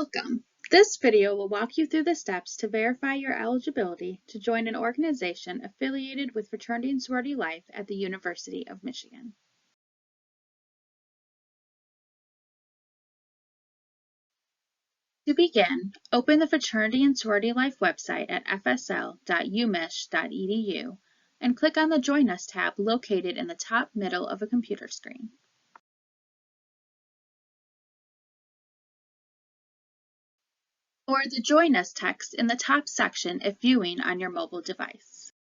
Welcome. This video will walk you through the steps to verify your eligibility to join an organization affiliated with Fraternity and Sorority Life at the University of Michigan. To begin, open the Fraternity and Sorority Life website at fsl.umich.edu and click on the Join Us tab located in the top middle of a computer screen. Or the Join Us text in the top section if viewing on your mobile device.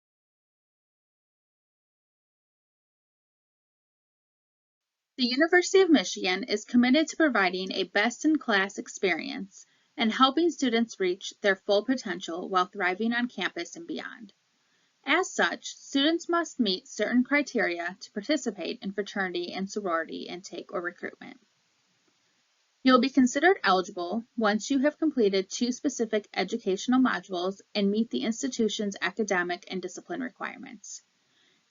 The University of Michigan is committed to providing a best-in-class experience and helping students reach their full potential while thriving on campus and beyond. As such, students must meet certain criteria to participate in fraternity and sorority intake or recruitment. You'll be considered eligible once you have completed 2 specific educational modules and meet the institution's academic and discipline requirements.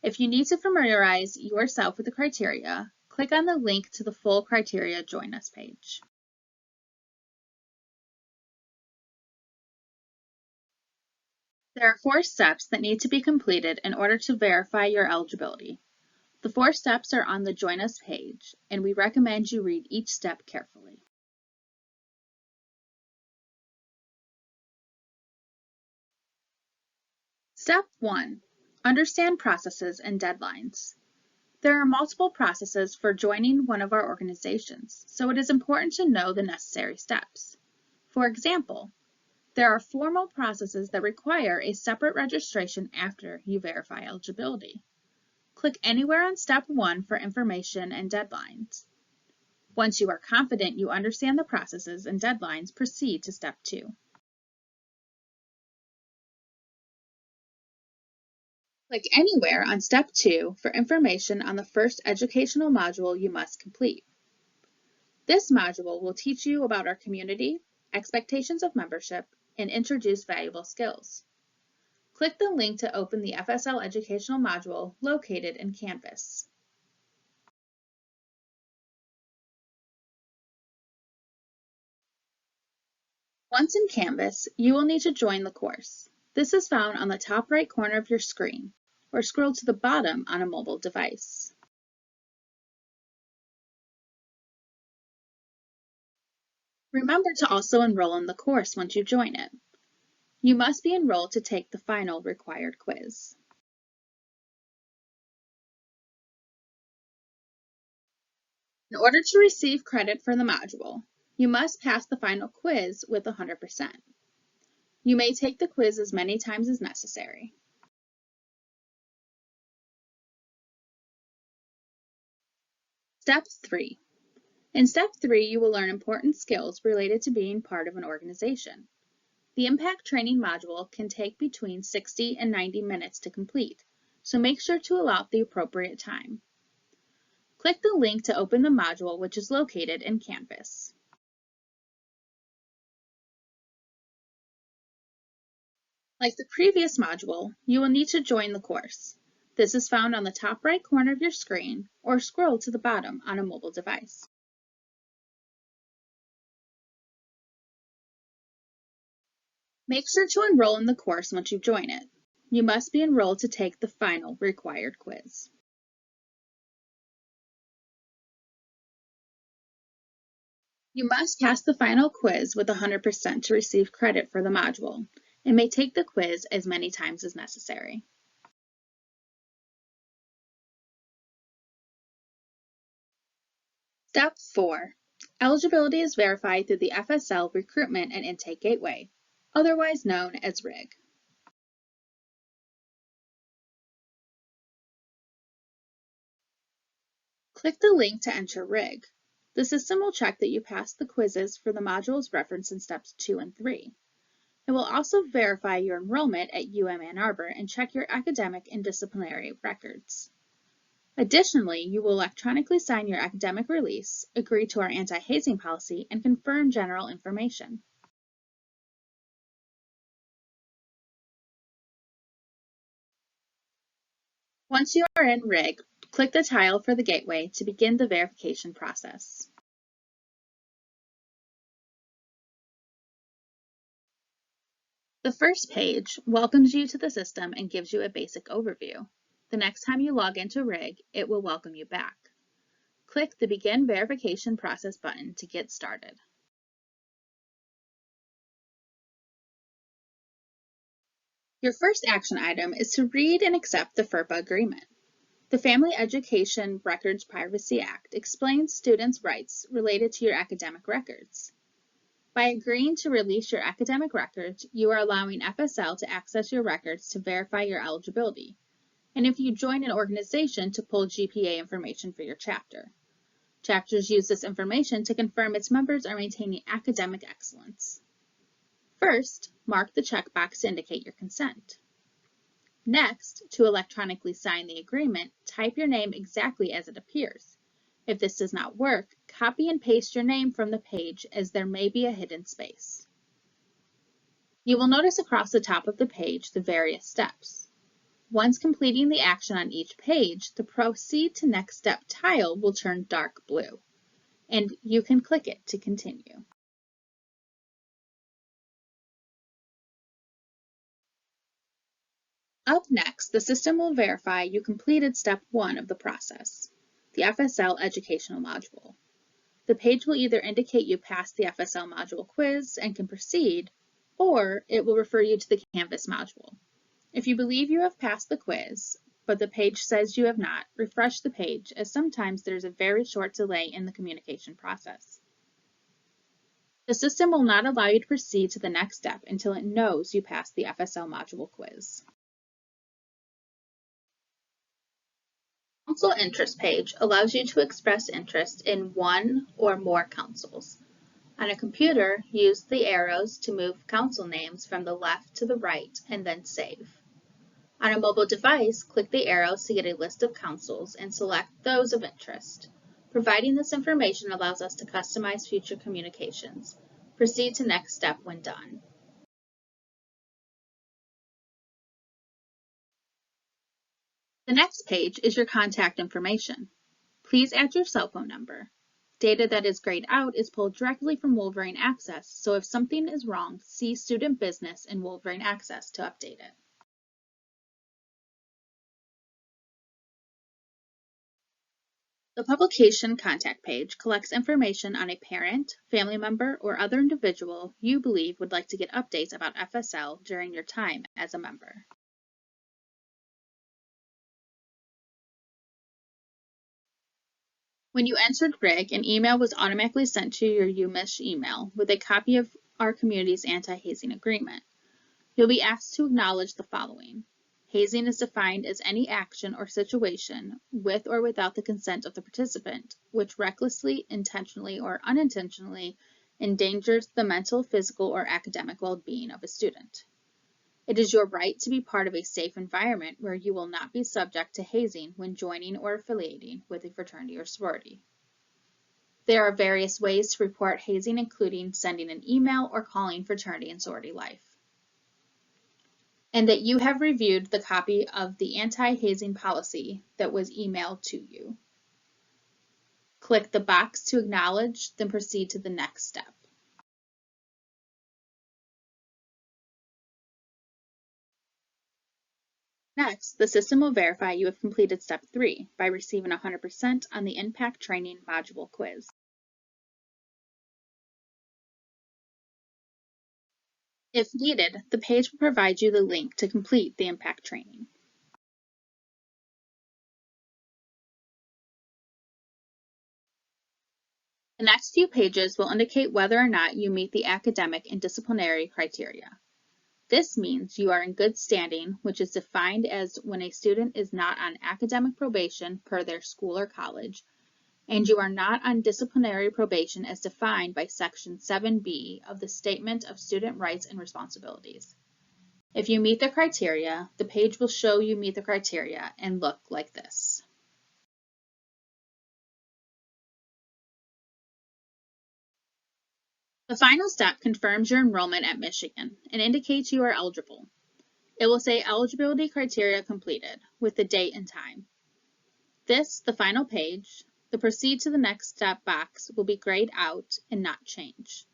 If you need to familiarize yourself with the criteria, click on the link to the full criteria Join Us page. There are 4 steps that need to be completed in order to verify your eligibility. The 4 steps are on the Join Us page, and we recommend you read each step carefully. Step 1. Understand processes and deadlines. There are multiple processes for joining one of our organizations, so it is important to know the necessary steps. For example, there are formal processes that require a separate registration after you verify eligibility. Click anywhere on Step 1 for information and deadlines. Once you are confident you understand the processes and deadlines, proceed to Step 2. Click anywhere on Step 2 for information on the first educational module you must complete. This module will teach you about our community, expectations of membership, and introduce valuable skills. Click the link to open the FSL Educational Module located in Canvas. Once in Canvas, you will need to join the course. This is found on the top right corner of your screen, or scroll to the bottom on a mobile device. Remember to also enroll in the course once you join it. You must be enrolled to take the final required quiz. In order to receive credit for the module, you must pass the final quiz with 100%. You may take the quiz as many times as necessary. Step 3. In Step 3, you will learn important skills related to being part of an organization. The Impact Training module can take between 60 and 90 minutes to complete, so make sure to allot the appropriate time. Click the link to open the module, which is located in Canvas. Like the previous module, you will need to join the course. This is found on the top right corner of your screen, or scroll to the bottom on a mobile device. Make sure to enroll in the course once you join it. You must be enrolled to take the final required quiz. You must pass the final quiz with 100% to receive credit for the module, and may take the quiz as many times as necessary. Step 4. Eligibility is verified through the FSL Recruitment and Intake Gateway, otherwise known as RIG. Click the link to enter RIG. The system will check that you passed the quizzes for the modules referenced in Steps 2 and 3. It will also verify your enrollment at Ann Arbor and check your academic and disciplinary records. Additionally, you will electronically sign your academic release, agree to our anti-hazing policy, and confirm general information. Once you are in RIG, click the tile for the gateway to begin the verification process. The first page welcomes you to the system and gives you a basic overview. The next time you log into RIG, it will welcome you back. Click the Begin Verification Process button to get started. Your first action item is to read and accept the FERPA agreement. The Family Education Records Privacy Act explains students' rights related to your academic records. By agreeing to release your academic records, you are allowing FSL to access your records to verify your eligibility, and if you join an organization, to pull GPA information for your chapter. Chapters use this information to confirm its members are maintaining academic excellence. First, mark the checkbox to indicate your consent. Next, to electronically sign the agreement, type your name exactly as it appears. If this does not work, copy and paste your name from the page, as there may be a hidden space. You will notice across the top of the page the various steps. Once completing the action on each page, the Proceed to Next Step tile will turn dark blue, and you can click it to continue. Up next, the system will verify you completed Step 1 of the process, the FSL Educational Module. The page will either indicate you passed the FSL module quiz and can proceed, or it will refer you to the Canvas module. If you believe you have passed the quiz, but the page says you have not, refresh the page, as sometimes there's a very short delay in the communication process. The system will not allow you to proceed to the next step until it knows you passed the FSL module quiz. Council interest page allows you to express interest in one or more councils. On a computer, use the arrows to move council names from the left to the right and then save. On a mobile device, click the arrows to get a list of councils and select those of interest. Providing this information allows us to customize future communications. Proceed to next step when done. The next page is your contact information. Please add your cell phone number. Data that is grayed out is pulled directly from Wolverine Access, so if something is wrong, see Student Business in Wolverine Access to update it. The publication contact page collects information on a parent, family member, or other individual you believe would like to get updates about FSL during your time as a member. When you entered RIG, an email was automatically sent to your UMISH email with a copy of our community's anti-hazing agreement. You'll be asked to acknowledge the following. Hazing is defined as any action or situation, with or without the consent of the participant, which recklessly, intentionally, or unintentionally endangers the mental, physical, or academic well-being of a student. It is your right to be part of a safe environment where you will not be subject to hazing when joining or affiliating with a fraternity or sorority. There are various ways to report hazing, including sending an email or calling Fraternity and Sorority Life. And that you have reviewed the copy of the anti-hazing policy that was emailed to you. Click the box to acknowledge, then proceed to the next step. Next, the system will verify you have completed Step 3 by receiving 100% on the Impact Training Module quiz. If needed, the page will provide you the link to complete the Impact Training. The next few pages will indicate whether or not you meet the academic and disciplinary criteria. This means you are in good standing, which is defined as when a student is not on academic probation per their school or college, and you are not on disciplinary probation as defined by Section 7B of the Statement of Student Rights and Responsibilities. If you meet the criteria, the page will show you meet the criteria and look like this. The final step confirms your enrollment at Michigan and indicates you are eligible. It will say eligibility criteria completed with the date and time. This, the final page, the proceed to the next step box will be grayed out and not change.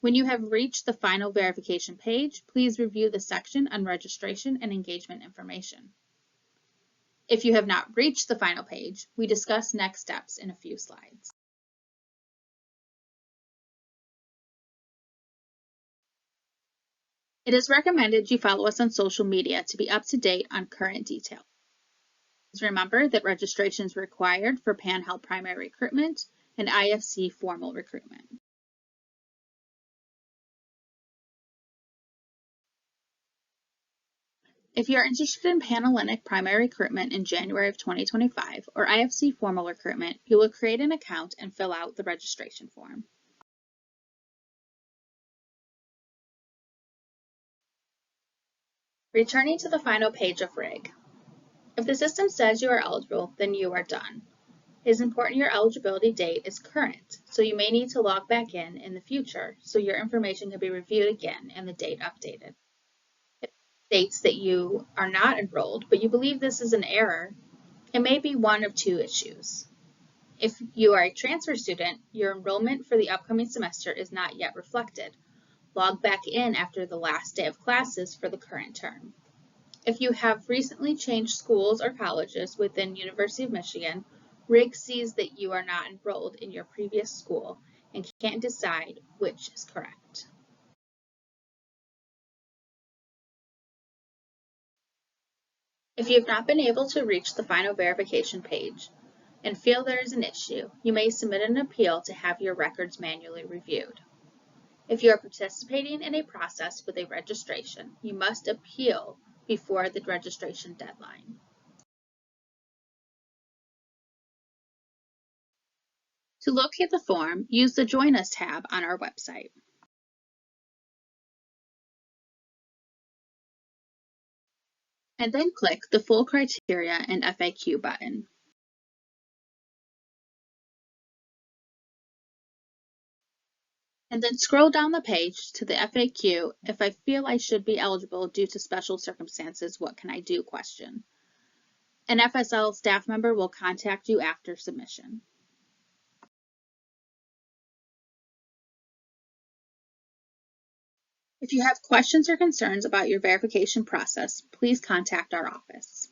When you have reached the final verification page, please review the section on registration and engagement information. If you have not reached the final page, we discuss next steps in a few slides. It is recommended you follow us on social media to be up to date on current details. Remember that registration is required for Panhel primary recruitment and IFC formal recruitment. If you are interested in Panhellenic primary recruitment in January of 2025 or IFC formal recruitment, you will create an account and fill out the registration form. Returning to the final page of RIG. If the system says you are eligible, then you are done. It is important your eligibility date is current, so you may need to log back in the future so your information can be reviewed again and the date updated. If it states that you are not enrolled, but you believe this is an error, it may be one of two issues. If you are a transfer student, your enrollment for the upcoming semester is not yet reflected. Log back in after the last day of classes for the current term. If you have recently changed schools or colleges within University of Michigan, RIG sees that you are not enrolled in your previous school and can't decide which is correct. If you have not been able to reach the final verification page and feel there is an issue, you may submit an appeal to have your records manually reviewed. If you are participating in a process with a registration, you must appeal before the registration deadline. To locate the form, use the Join Us tab on our website. And then click the Full Criteria and FAQ button. And then scroll down the page to the FAQ, if I feel I should be eligible due to special circumstances, what can I do question. An FSL staff member will contact you after submission. If you have questions or concerns about your verification process, please contact our office.